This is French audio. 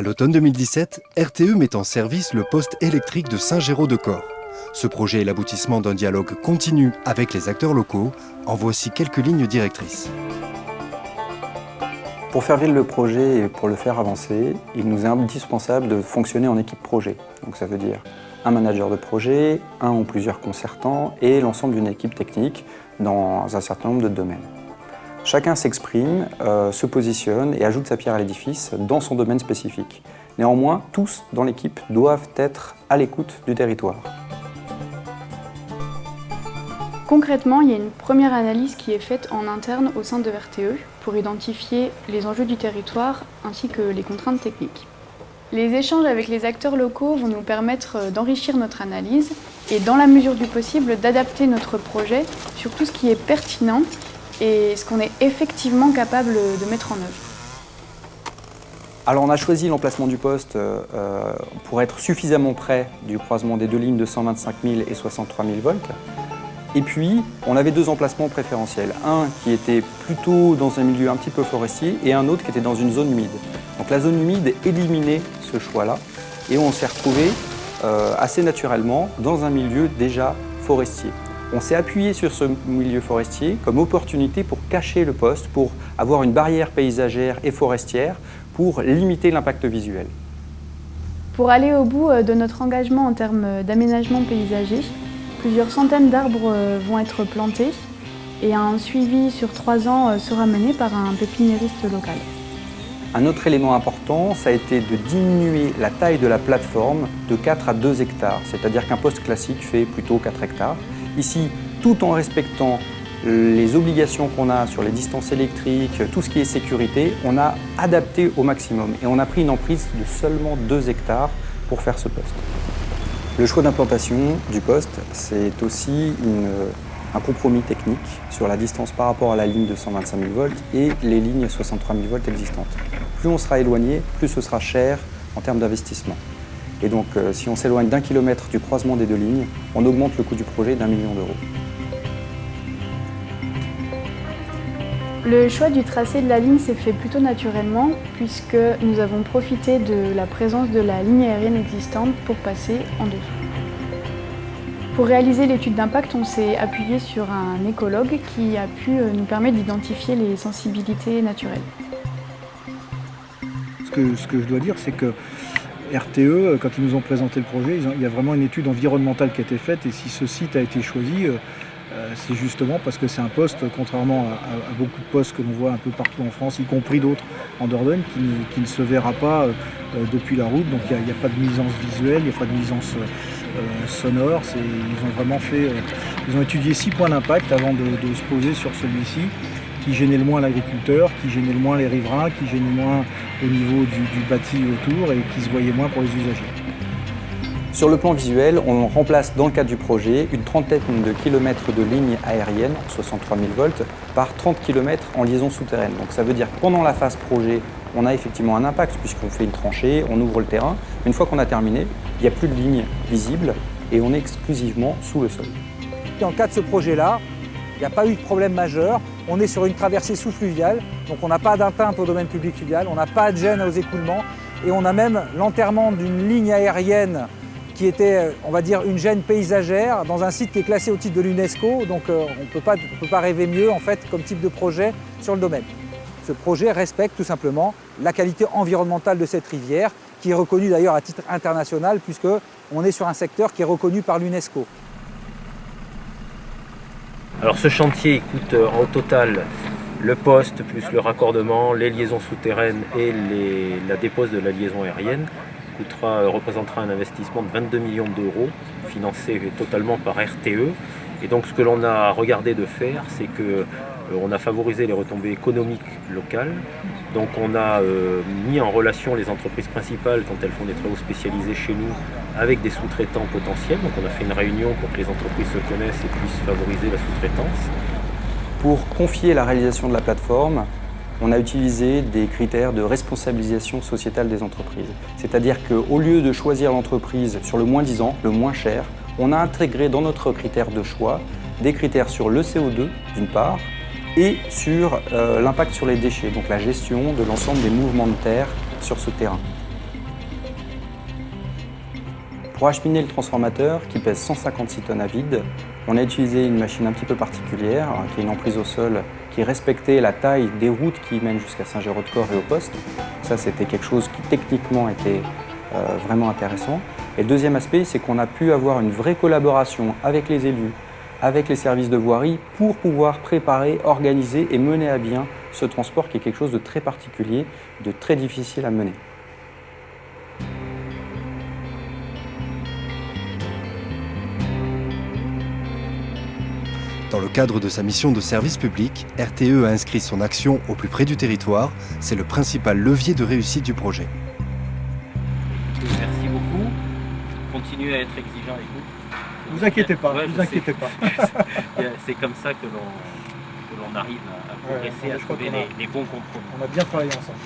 À l'automne 2017, RTE met en service le poste électrique de Saint-Géraud-de-Corps. Ce projet est l'aboutissement d'un dialogue continu avec les acteurs locaux. En voici quelques lignes directrices. Pour faire vivre le projet et pour le faire avancer, il nous est indispensable de fonctionner en équipe projet. Donc ça veut dire un manager de projet, un ou plusieurs concertants et l'ensemble d'une équipe technique dans un certain nombre de domaines. Chacun s'exprime, se positionne et ajoute sa pierre à l'édifice dans son domaine spécifique. Néanmoins, tous dans l'équipe doivent être à l'écoute du territoire. Concrètement, il y a une première analyse qui est faite en interne au sein de RTE pour identifier les enjeux du territoire ainsi que les contraintes techniques. Les échanges avec les acteurs locaux vont nous permettre d'enrichir notre analyse et, dans la mesure du possible, d'adapter notre projet sur tout ce qui est pertinent et ce qu'on est effectivement capable de mettre en œuvre. Alors on a choisi l'emplacement du poste pour être suffisamment près du croisement des deux lignes de 125 000 et 63 000 volts. Et puis, on avait deux emplacements préférentiels. Un qui était plutôt dans un milieu un petit peu forestier et un autre qui était dans une zone humide. Donc la zone humide éliminait ce choix-là et on s'est retrouvé assez naturellement dans un milieu déjà forestier. On s'est appuyé sur ce milieu forestier comme opportunité pour cacher le poste, pour avoir une barrière paysagère et forestière, pour limiter l'impact visuel. Pour aller au bout de notre engagement en termes d'aménagement paysager, plusieurs centaines d'arbres vont être plantés et un suivi sur 3 ans sera mené par un pépiniériste local. Un autre élément important, ça a été de diminuer la taille de la plateforme de 4 à 2 hectares, c'est-à-dire qu'un poste classique fait plutôt 4 hectares. Ici, tout en respectant les obligations qu'on a sur les distances électriques, tout ce qui est sécurité, on a adapté au maximum et on a pris une emprise de seulement 2 hectares pour faire ce poste. Le choix d'implantation du poste, c'est aussi un compromis technique sur la distance par rapport à la ligne de 125 000 volts et les lignes 63 000 volts existantes. Plus on sera éloigné, plus ce sera cher en termes d'investissement. Et donc, si on s'éloigne d'1 kilomètre du croisement des deux lignes, on augmente le coût du projet d'1 million d'euros. Le choix du tracé de la ligne s'est fait plutôt naturellement puisque nous avons profité de la présence de la ligne aérienne existante pour passer en dessous. Pour réaliser l'étude d'impact, on s'est appuyé sur un écologue qui a pu nous permettre d'identifier les sensibilités naturelles. Ce que je dois dire, c'est que RTE, quand ils nous ont présenté le projet, il y a vraiment une étude environnementale qui a été faite et si ce site a été choisi, c'est justement parce que c'est un poste, contrairement à beaucoup de postes que l'on voit un peu partout en France, y compris d'autres en Dordogne, qui ne se verra pas depuis la route. Donc il n'y a pas de nuisance visuelle, il n'y a pas de nuisance sonore. Ils ont étudié 6 points d'impact avant de se poser sur celui-ci, qui gênait le moins l'agriculteur, qui gênait le moins les riverains, qui gênait le moins au niveau du bâti autour et qui se voyait moins pour les usagers. Sur le plan visuel, on remplace dans le cadre du projet une trentaine de kilomètres de lignes aériennes, 63 000 volts, par 30 km en liaison souterraine. Donc ça veut dire que pendant la phase projet, on a effectivement un impact puisqu'on fait une tranchée, on ouvre le terrain. Une fois qu'on a terminé, il n'y a plus de lignes visibles et on est exclusivement sous le sol. Dans le cas de ce projet-là, il n'y a pas eu de problème majeur. On est sur une traversée sous-fluviale, donc on n'a pas d'atteinte au domaine public fluvial, on n'a pas de gêne aux écoulements et on a même l'enterrement d'une ligne aérienne qui était, on va dire, une gêne paysagère dans un site qui est classé au titre de l'UNESCO. Donc on peut pas rêver mieux en fait comme type de projet sur le domaine. Ce projet respecte tout simplement la qualité environnementale de cette rivière, qui est reconnue d'ailleurs à titre international puisqu'on est sur un secteur qui est reconnu par l'UNESCO. Alors ce chantier coûte en total le poste plus le raccordement, les liaisons souterraines et la dépose de la liaison aérienne représentera un investissement de 22 millions d'euros financé totalement par RTE. Et donc ce que l'on a regardé de faire, c'est qu'on a favorisé les retombées économiques locales. Donc on a mis en relation les entreprises principales quand elles font des travaux spécialisés chez nous avec des sous-traitants potentiels. Donc on a fait une réunion pour que les entreprises se connaissent et puissent favoriser la sous-traitance. Pour confier la réalisation de la plateforme, on a utilisé des critères de responsabilisation sociétale des entreprises. C'est-à-dire qu'au lieu de choisir l'entreprise sur le moins disant, le moins cher, on a intégré dans notre critère de choix des critères sur le CO2 d'une part et sur l'impact sur les déchets, donc la gestion de l'ensemble des mouvements de terre sur ce terrain. Pour acheminer le transformateur, qui pèse 156 tonnes à vide, on a utilisé une machine un petit peu particulière, qui est une emprise au sol, qui respectait la taille des routes qui mènent jusqu'à Saint-Géraud-de-Corps et au poste. Ça, c'était quelque chose qui techniquement était vraiment intéressant. Et le deuxième aspect, c'est qu'on a pu avoir une vraie collaboration avec les élus, avec les services de voirie, pour pouvoir préparer, organiser et mener à bien ce transport qui est quelque chose de très particulier, de très difficile à mener. Dans le cadre de sa mission de service public, RTE a inscrit son action au plus près du territoire. C'est le principal levier de réussite du projet. Merci beaucoup. Continuez à être exigeant avec nous. Vous inquiétez pas, Ouais, vous je inquiétez sais. pas. C'est comme ça que l'on arrive à progresser, Ouais, à je crois trouver qu'on a- les bons compromis. On a bien travaillé ensemble.